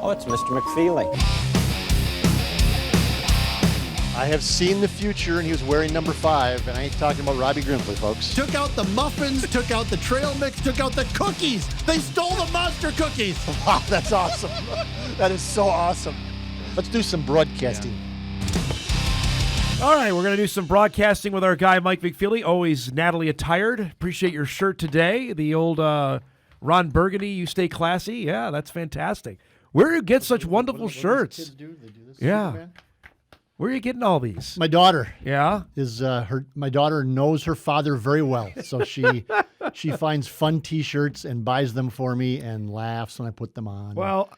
Oh, it's Mr. McFeely. I have seen the future, and he was wearing number 5, and I ain't talking about Robbie Grimsley, folks. Took out the muffins, took out the trail mix, took out the cookies. They stole the monster cookies. Wow, that's awesome. That is so awesome. Let's do some broadcasting. All right, we're going to do some broadcasting with our guy, Mike McFeely, always Natalie attired. Appreciate your shirt today. The old Ron Burgundy, you stay classy. Yeah, that's fantastic. Where do you get such wonderful shirts? Kids do? They do this, Yeah. Superman? Where are you getting all these? My daughter Yeah? is my daughter knows her father very well, so she finds fun T-shirts and buys them for me and laughs when I put them on. Well,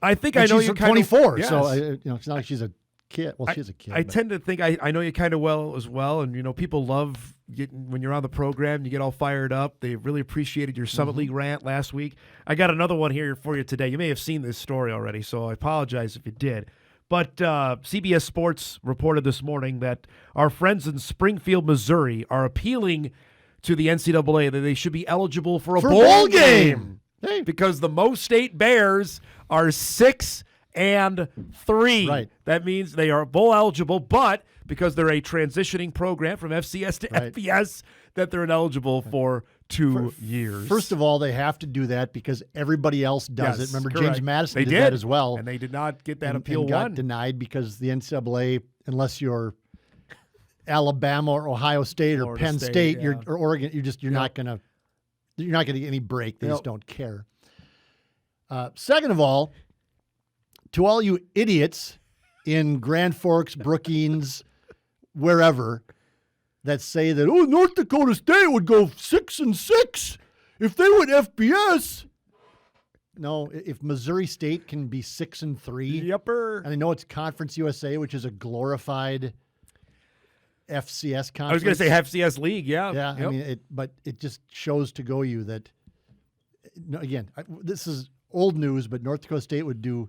I think and I know she's you kind 24, of, so yes. it's not like she's a kid. Well, she's a kid. I but- tend to think I know you kind of well as well, and people love when you're on the program, you get all fired up. They really appreciated your Summit League rant last week. I got another one here for you today. You may have seen this story already, so I apologize if you did. But CBS Sports reported this morning that our friends in Springfield, Missouri, are appealing to the NCAA that they should be eligible for a bowl game. Hey. Because the Mo State Bears are 6-3. Right. That means they are bowl eligible, but because they're a transitioning program from FCS to Right. FBS, that they're ineligible for 2 years. First of all, they have to do that because everybody else does Yes, it. Remember, correct. James Madison They did that as well. And they did not get that and appeal got won. denied because the NCAA, unless you're Alabama or Ohio State or Florida Penn State, State, yeah. or Oregon, you're not gonna get any break. They Yep. just don't care. Second of all, to all you idiots in Grand Forks, Brookings, wherever, that say that North Dakota State would go 6-6 if they went FBS. No, if Missouri State can be 6-3, Yepper. and I know it's Conference USA, which is a glorified FCS conference. I was going to say FCS League, yeah. Yeah, Yep. I mean, but it just shows to go you that. Again, this is old news, but North Dakota State would do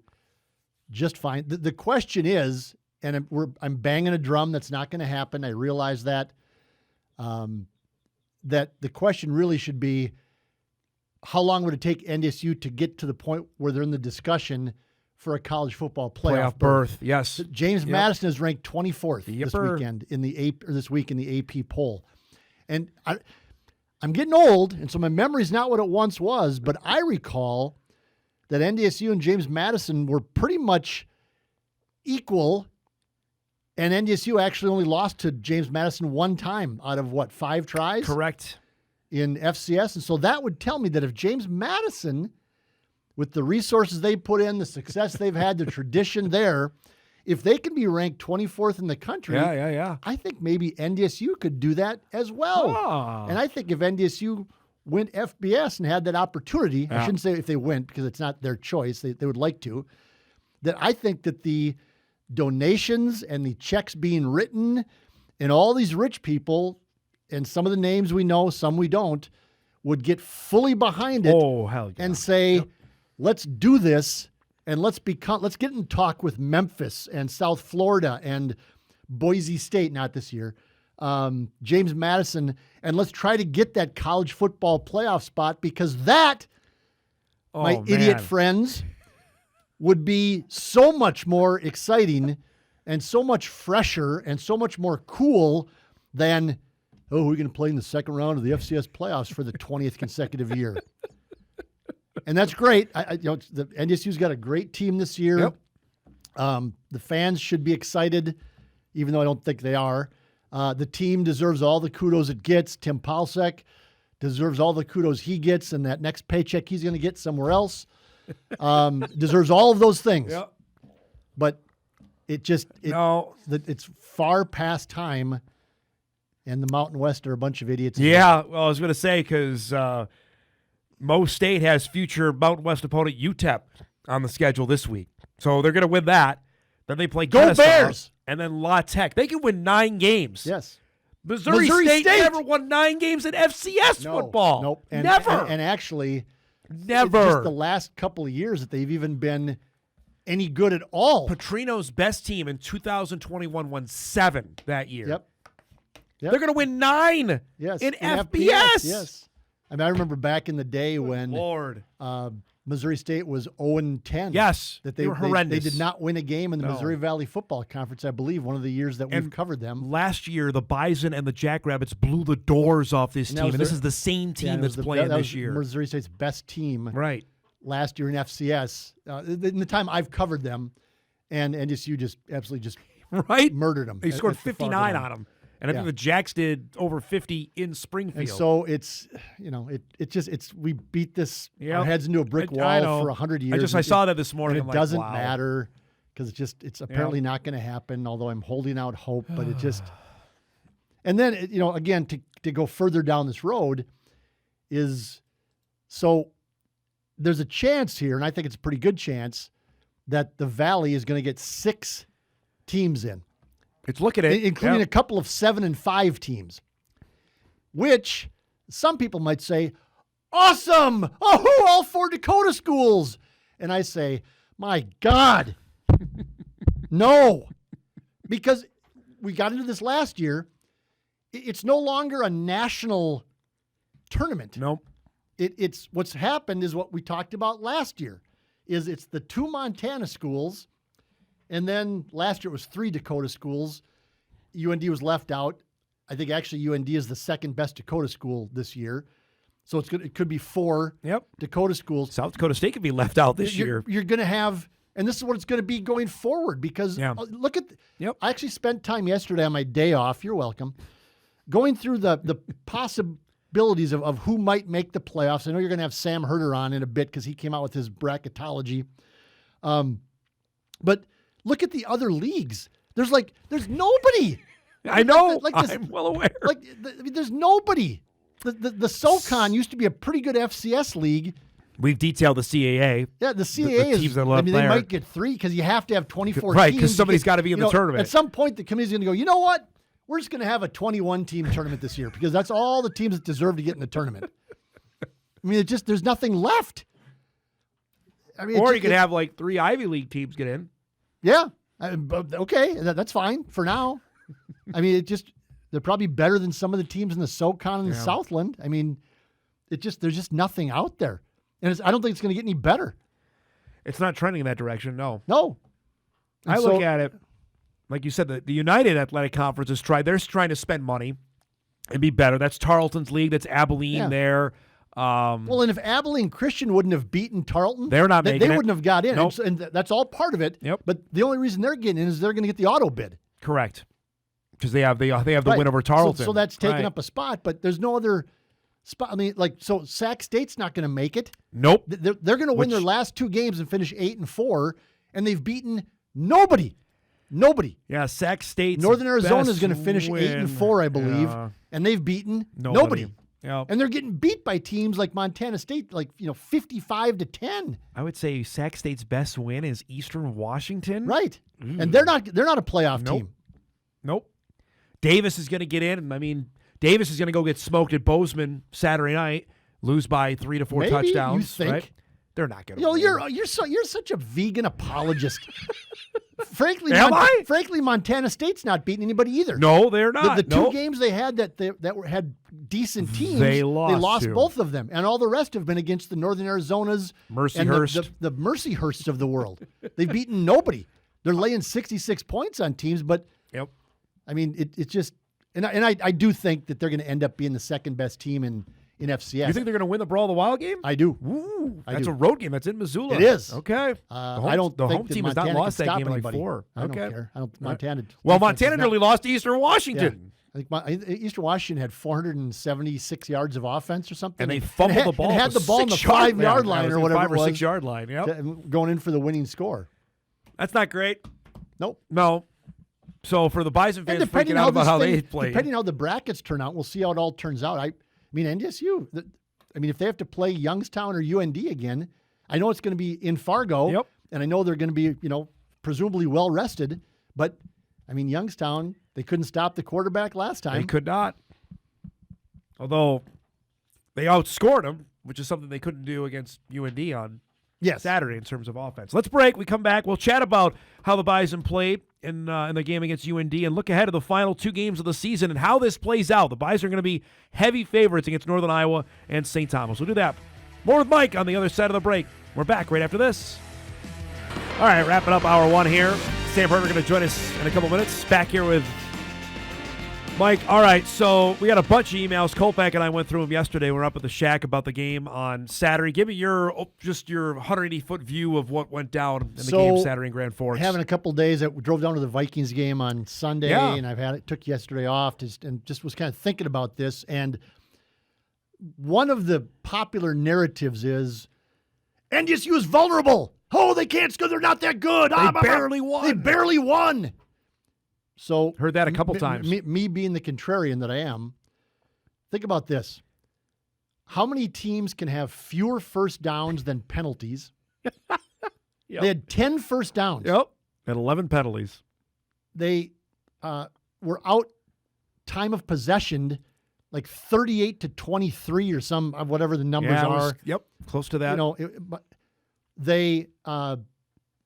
just fine. The question is, and I'm banging a drum that's not going to happen. I realize that. That the question really should be, how long would it take NDSU to get to the point where they're in the discussion for a college football playoff berth? Yes. James Yep. Madison is ranked 24th this Yipper. weekend in the this week in the AP poll, and I'm getting old, and so my memory's not what it once was. But I recall that NDSU and James Madison were pretty much equal. And NDSU actually only lost to James Madison one time out of, 5 tries? Correct. In FCS. And so that would tell me that if James Madison, with the resources they put in, the success they've had, the tradition there, if they can be ranked 24th in the country, Yeah. I think maybe NDSU could do that as well. Ah. And I think if NDSU went FBS and had that opportunity, I shouldn't say if they went because it's not their choice, they would like to, that I think that the donations and the checks being written and all these rich people and some of the names we know, some we don't, would get fully behind it Oh, hell yeah. and say, let's do this and let's get in talk with Memphis and South Florida and Boise State, not this year, James Madison, and let's try to get that college football playoff spot because that, my idiot man. friends, would be so much more exciting and so much fresher and so much more cool than, we're going to play in the second round of the FCS playoffs for the 20th consecutive year. And that's great. The NDSU's got a great team this year. Yep. The fans should be excited, even though I don't think they are. The team deserves all the kudos it gets. Tim Palsek deserves all the kudos he gets, and that next paycheck he's going to get somewhere else. Deserves all of those things. Yep. But it's far past time, and the Mountain West are a bunch of idiots. Yeah, well, I was going to say because Mo State has future Mountain West opponent UTEP on the schedule this week. So they're going to win that. Then they play Go Kennesaw, Bears! And then La Tech. They can win 9 games. Yes. Missouri State never won 9 games in FCS football. Nope. Never. And actually, Never. It's just the last couple of years that they've even been any good at all. Petrino's best team in 2021 won 7 that year. Yep. They're going to win 9 Yes. in FBS. FBS. Yes. I mean, I remember back in the day when Lord. Missouri State was 0-10. Yes, that they were horrendous. They did not win a game in the No. Missouri Valley Football Conference, I believe, one of the years that we've covered them. Last year, the Bison and the Jackrabbits blew the doors off this team, and this is the same team that's playing that this was year. Missouri State's best team Right. last year in FCS. In the time I've covered them, and NDSU just absolutely just Right? murdered them. They scored 59 on them. And I think the Jacks did over 50 in Springfield. And so it's, we beat our heads into a brick wall for 100 years. I saw that this morning. And it doesn't matter because it's apparently not going to happen, although I'm holding out hope, but it just, and then, again, to go further down this road is, so there's a chance here, and I think it's a pretty good chance, that the Valley is going to get 6 teams in. It's looking at it. Including a couple of 7 and 5 teams, which some people might say, awesome! Oh, all 4 Dakota schools. And I say, my God, no. Because we got into this last year. It's no longer a national tournament. Nope. It's what's happened is what we talked about last year, is it's the 2 Montana schools. And then last year it was 3 Dakota schools. UND was left out. I think actually UND is the second best Dakota school this year. So it could be 4 Dakota schools. South Dakota State could be left out this year. You're going to have, and this is what it's going to be going forward because look at, I actually spent time yesterday on my day off, you're welcome, going through the possibilities of who might make the playoffs. I know you're going to have Sam Herder on in a bit because he came out with his bracketology. But look at the other leagues. There's nobody. I know. I'm well aware. There's nobody. The SoCon used to be a pretty good FCS league. We've detailed the CAA. Yeah, the CAA teams that left they there. might get 3 because you have to have 24 right, teams. because somebody's got to be in the tournament. At some point, the committee's going to go, you know what? We're just going to have a 21-team tournament this year because that's all the teams that deserve to get in the tournament. I mean, there's nothing left. I mean, or you could have 3 Ivy League teams get in. Yeah. Okay, that's fine for now. I mean, they're probably better than some of the teams in the SoCon and the Southland. I mean, there's just nothing out there. And I don't think it's going to get any better. It's not trending in that direction, no. No. I look at it, like you said, the United Athletic Conference has tried. They're trying to spend money and be better. That's Tarleton's league. That's Abilene there. Well, and if Abilene Christian wouldn't have beaten Tarleton, they're not making they it. wouldn't have got in. Nope. And that's all part of it. Yep. But the only reason they're getting in is they're going to get the auto bid. Correct. Because they have the win over Tarleton. So that's taking up a spot, but there's no other spot. I mean, so Sac State's not going to make it. Nope. They're going to win their last 2 games and finish 8-4, and they've beaten nobody. Nobody. Yeah, Sac State. Northern Arizona is going to finish 8-4, I believe, and they've beaten nobody. Yep. And they're getting beat by teams like Montana State, 55-10. I would say Sac State's best win is Eastern Washington. Right. And they're not a playoff team. Nope. Davis is going to get in. I mean, Davis is going to go get smoked at Bozeman Saturday night, lose by 3 to 4 touchdowns. You think? Right? They're not going to. You're such a vegan apologist. Frankly, Am Montana State's not beating anybody either. No, they're not. The 2 games they had that had decent teams, they lost both of them, and all the rest have been against the Northern Arizonas, Mercyhurst, and the Mercyhursts of the world. They've beaten nobody. They're laying 66 points on teams, but I mean, it's just, and I do think that they're going to end up being the second best team in FCS. You think they're going to win the Brawl of the Wild game? I do. Ooh, that's a road game. That's in Missoula. It is. Okay. The home team has not lost that game in 4. I don't care. Montana. Well, Montana nearly lost to Eastern Washington. Yeah. I think Eastern Washington had 476 yards of offense or something. And they fumbled the ball. And had the ball on the 5-yard line or whatever 5 or 6 yard line. Yep. Going in for the winning score. That's not great. Nope. No. So for the Bison fans freaking out about how they play. Depending on how the brackets turn out, we'll see how it all turns out. I mean, NDSU, if they have to play Youngstown or UND again, I know it's going to be in Fargo, and I know they're going to be, presumably well rested, but, I mean, Youngstown, they couldn't stop the quarterback last time. They could not. Although they outscored them, which is something they couldn't do against UND on Saturday in terms of offense. Let's break. We come back. We'll chat about how the Bison played in the game against UND and look ahead to the final 2 games of the season and how this plays out. The Bison are going to be heavy favorites against Northern Iowa and St. Thomas. We'll do that. More with Mike on the other side of the break. We're back right after this. All right, wrapping up hour one here. Sam Herder going to join us in a couple minutes. Back here with Mike. All right, so we got a bunch of emails. Colpack and I went through them yesterday. We were up at the Shack about the game on Saturday. Give me your 180-foot view of what went down in the game Saturday in Grand Forks. Having a couple of days, I drove down to the Vikings game on Sunday, and took yesterday off and just was kind of thinking about this. And one of the popular narratives is NDSU is vulnerable. Oh, they can't score. They're not that good. They barely won. They barely won. So heard that a couple times. Me being the contrarian that I am, think about this. How many teams can have fewer first downs than penalties? Yep. They had 10 first downs. Yep. And 11 penalties. They were out time of possession like 38-23 or some of whatever the numbers are. Yep. Close to that. But they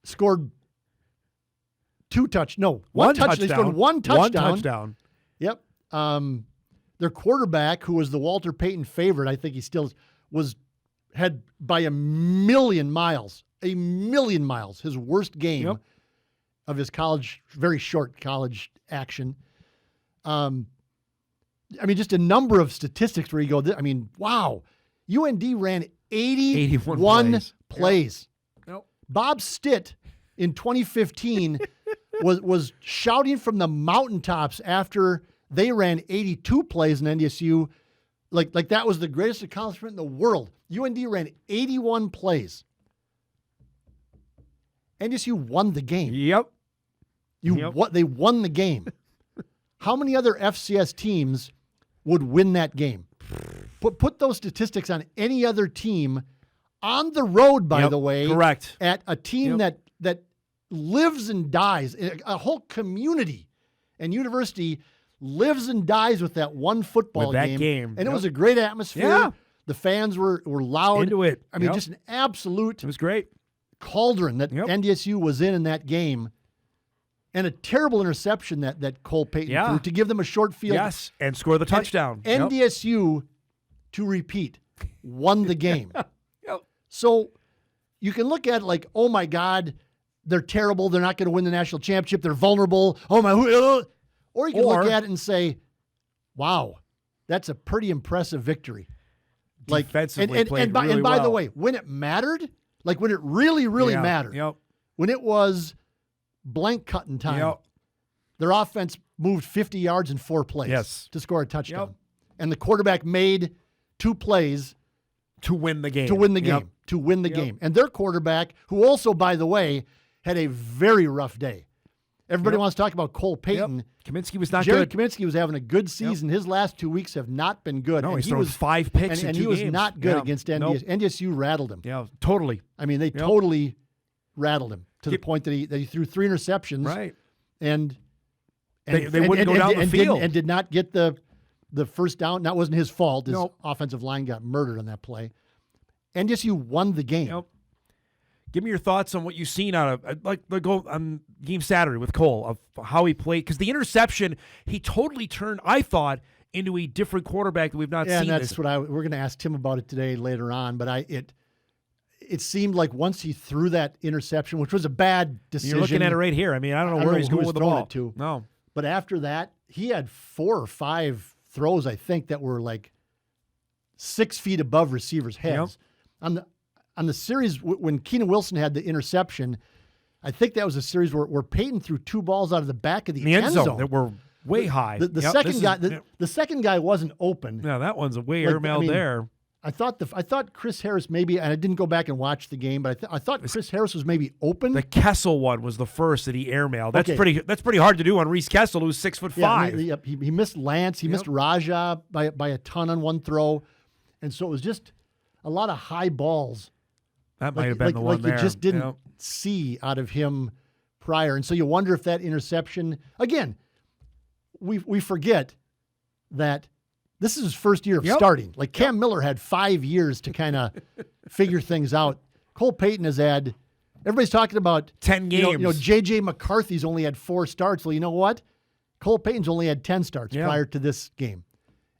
scored one touchdown. They scored one touchdown. One touchdown. Yep. Their quarterback, who was the Walter Payton favorite, I think he still had by a million miles, his worst game of his very short college action. Just a number of statistics where you go, wow. UND ran 81 plays. Yep. Bob Stitt in 2015 was shouting from the mountaintops after they ran 82 plays in NDSU, like that was the greatest accomplishment in the world. UND ran 81 plays. NDSU won the game. Yep. They won the game. How many other FCS teams would win that game? Put those statistics on any other team on the road, by the way. Correct. At a team that lives and dies, a whole community and university lives and dies with that one football game. And it was a great atmosphere. Yeah. The fans were loud. Into it. Just an absolute it was great cauldron that NDSU was in that game. And a terrible interception that Cole Payton threw to give them a short field. Yes, and score the touchdown. NDSU, to repeat, won the game. So you can look at it like, oh my God, they're terrible. They're not going to win the national championship. They're vulnerable. Oh my. Or you can look at it and say, wow, that's a pretty impressive victory. Defensively and by the way, when it mattered, like when it really mattered, when it was blank cutting time, their offense moved 50 yards in 4 plays to score a touchdown. And the quarterback made 2 plays to win the game. To win the game. And their quarterback, who also, by the way, had a very rough day. Everybody wants to talk about Cole Payton. Kaminsky was not good. good. Kaminsky was having a good season. His last 2 weeks have not been good. No, he's thrown 5 picks in 2 games. And he was not good against NDSU. NDSU rattled him. Yeah, totally. They totally rattled him to the point that he threw 3 interceptions. Right. And they wouldn't go down the field. And did not get the first down. That wasn't his fault. His offensive line got murdered on that play. NDSU won the game. Yep. Give me your thoughts on what you've seen out of the goal on game Saturday with Cole, of how he played. Because the interception, he totally turned, I thought, into a different quarterback that we've not seen. And that's what we're going to ask Tim about it today later on. But it seemed like once he threw that interception, which was a bad decision. You're looking at it right here. I don't know where he's going with the ball. It to. No. But after that, he had 4 or 5 throws, I think, that were like 6 feet above receivers' heads. On the series, when Keenan Wilson had the interception, I think that was a series where Payton threw 2 balls out of the back of the end zone that were way high. The second guy wasn't open. Yeah, that one's way airmailed there. I thought Chris Harris maybe, and I didn't go back and watch the game, but I thought Chris Harris was maybe open. The Kessel one was the first that he airmailed. That's pretty hard to do on Reese Kessel, who's 6'5". He missed Lance. He missed Raja by a ton on one throw, and so it was just a lot of high balls. That might have been the one there. You just didn't see out of him prior. And so you wonder if that interception, again, we forget that this is his first year of starting. Like Cam Miller had 5 years to kind of figure things out. Cole Payton has had, everybody's talking about 10 games. J.J. McCarthy's only had 4 starts. Well, you know what? Cole Payton's only had 10 starts prior to this game.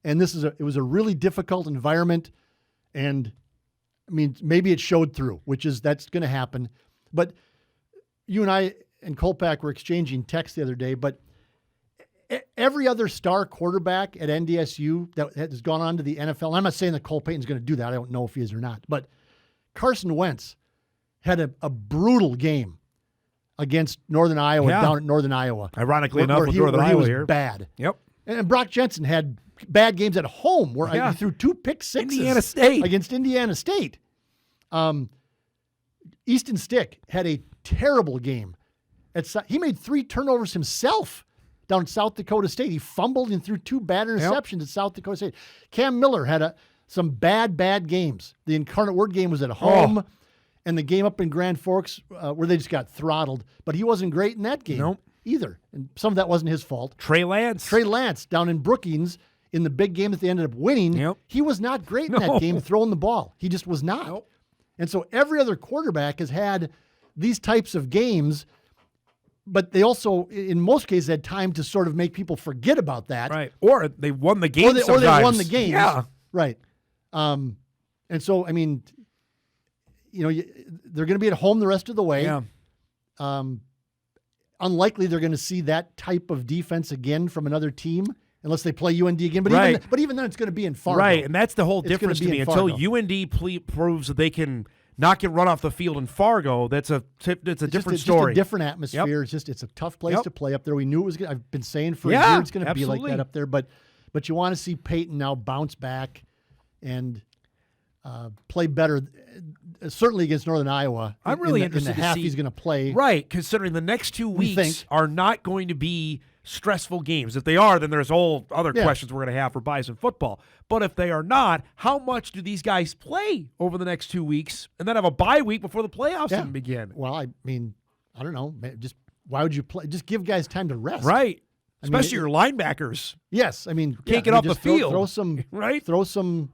And it was a really difficult environment. And I mean, maybe it showed through, that's going to happen. But you and I and Kolpak were exchanging texts the other day, but every other star quarterback at NDSU that has gone on to the NFL, and I'm not saying that Cole Payton's going to do that. I don't know if he is or not. But Carson Wentz had a brutal game against Northern Iowa down at Northern Iowa. Ironically enough, with Northern he Iowa was here. bad. Yep. And Brock Jensen had bad games at home where he threw 2 pick sixes Indiana State. against Indiana State. Easton Stick had a terrible game. He made 3 turnovers himself down at South Dakota State. He fumbled and threw 2 bad interceptions at South Dakota State. Cam Miller had some bad games. The Incarnate Word game was at home, and the game up in Grand Forks where they just got throttled. But he wasn't great in that game either. And some of that wasn't his fault. Trey Lance down in Brookings in the big game that they ended up winning, he was not great in that game throwing the ball. He just was not. And so every other quarterback has had these types of games, but they also, in most cases, had time to sort of make people forget about that. Right. Or they won the game or they won the games. Yeah. Right. And so, I mean, they're going to be at home the rest of the way. Yeah. Unlikely they're going to see that type of defense again from another team unless they play UND again. But even then, it's going to be in Fargo. Right, and that's the whole difference to me. Until UND proves that they can not get run off the field in Fargo, that's a different story. Just a different atmosphere. It's a tough place to play up there. We knew it was. I've been saying for a year it's going to be like that up there. But you want to see Peyton now bounce back and play better. Certainly against Northern Iowa. I'm really interested in the half he's going to play. Right, considering the next 2 weeks are not going to be stressful games. If they are, then there's all other questions we're going to have for Bison football. But if they are not, how much do these guys play over the next 2 weeks and then have a bye week before the playoffs even begin? Well, I mean, I don't know. Just why would you play? Just give guys time to rest. Right. Especially your linebackers. Yes. I mean, can't get off the field. Throw some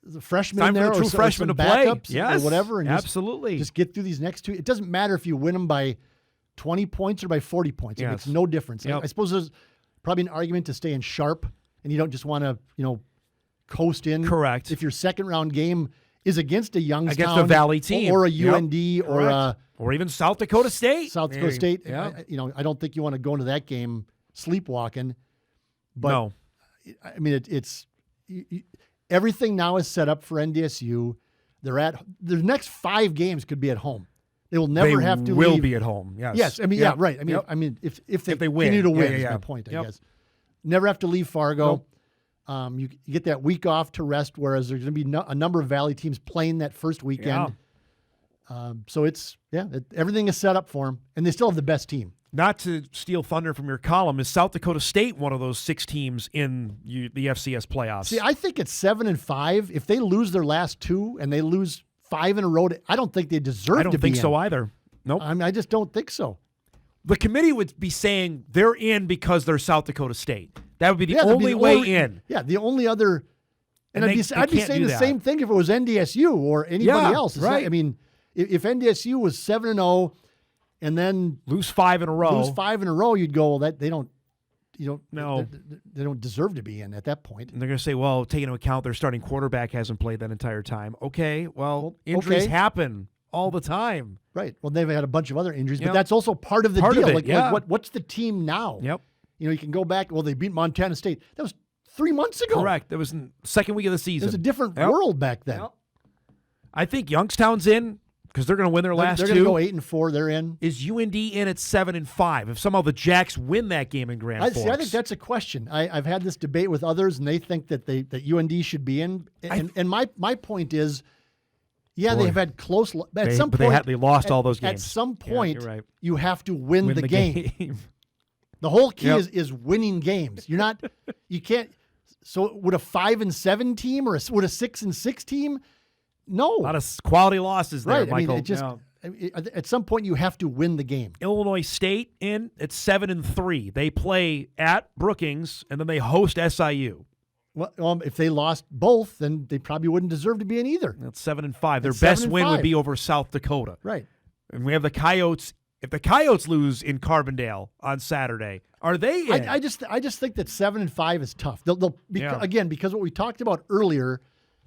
the freshmen time in there, for the true freshmen to play, or whatever, and absolutely just get through these next 2. It doesn't matter if you win them by 20 points or by 40 points. It makes no difference. I suppose there's probably an argument to staying sharp, and you don't just want to, coast in. Correct. If your second round game is against a Youngstown, against a Valley team, or a UND, or even South Dakota State. I don't think you want to go into that game sleepwalking. But no, I mean everything now is set up for NDSU. Their next 5 games could be at home. They will never have to leave. Be at home. Yes. Yes. I mean, right. I mean, if they win, continue to win, is my point. I guess never have to leave Fargo. Nope. You get that week off to rest, whereas there's going to be a number of Valley teams playing that first weekend. So everything is set up for them, and they still have the best team. Not to steal thunder from your column, is South Dakota State one of those 6 teams in the FCS playoffs? See, I think it's 7-5. If they lose their last 2 and they lose 5 in a row, I don't think they deserve to be in. I don't think so either. Nope. I just don't think so. The committee would be saying they're in because they're South Dakota State. That would be the only way in. Yeah, the only other. And I'd be saying the same thing if it was NDSU or anybody else. Right. I mean, if NDSU was 7-0 and then lose 5 in a row, you'd go, well, that they don't deserve to be in at that point. And they're going to say, well, taking into account their starting quarterback hasn't played that entire time. Okay, well, injuries happen all the time. Right. Well, they've had a bunch of other injuries, but that's also part of the deal. What's the team now? Yep. You can go back. Well, they beat Montana State. That was 3 months ago. Correct. That was in the second week of the season. It was a different world back then. Yep. I think Youngstown's in because they're going to win their last 2. They're going to go 8-4. They're in. Is UND in at 7-5? If somehow the Jacks win that game in Grand Forks, I think that's a question. I've had this debate with others, and they think that UND should be in. And my point is, they've had close. At some point, they lost all those games. At some point, you're right. You have to win the game. The whole key is winning games. You can't. So would a 5-7 team or would a 6-6 team? No. A lot of quality losses there, right. Michael. At some point you have to win the game. Illinois State in at 7-3. They play at Brookings and then they host SIU. Well, if they lost both, then they probably wouldn't deserve to be in either. That's 7-5. Their best win would be over South Dakota. Right. And we have the Coyotes. If the Coyotes lose in Carbondale on Saturday, are they in? I just think that 7-5 is tough. They'll again, because what we talked about earlier,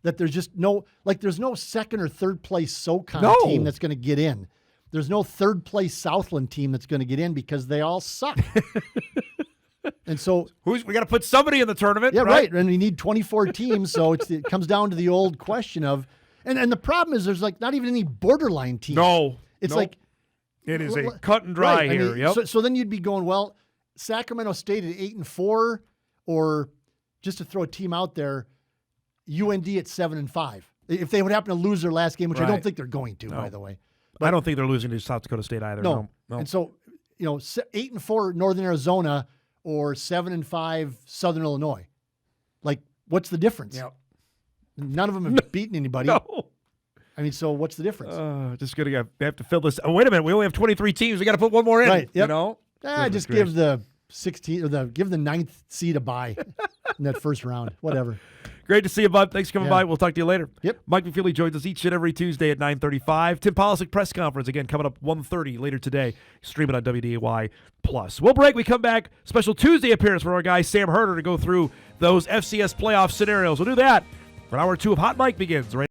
that there's just there's no second or third place SoCon No. team that's going to get in. There's no third place Southland team that's going to get in because they all suck. And so we got to put somebody in the tournament. yeah, right. And we need 24 teams, so it comes down to the old question of, and the problem is there's not even any borderline teams. No, It's nope. It is a cut and dry right, here. Yep. So then you'd be going, well, Sacramento State at 8-4, or just to throw a team out there, UND at 7-5. If they would happen to lose their last game, which I don't Right. think they're going to, by the way. I don't think they're losing to South Dakota State either. No. No. And so, 8-4 Northern Arizona or 7-5 Southern Illinois. What's the difference? Yep. None of them have beaten anybody. No. I mean, so what's the difference? Just gonna have to fill this. Oh, wait a minute. We only have 23 teams. We got to put one more in. Right, yep. Goodness Just give the 16 or give the 9th seed a bye in that first round. Whatever. Great to see you, bud. Thanks for coming Yeah. by. We'll talk to you later. Yep. Mike McFeely joins us each and every Tuesday at 9:35. Tim Polisic press conference again coming up 1:30 later today. Stream it on WDAY Plus. We'll break. We come back. Special Tuesday appearance for our guy Sam Herder to go through those FCS playoff scenarios. We'll do that when hour 2 of Hot Mike begins. Right.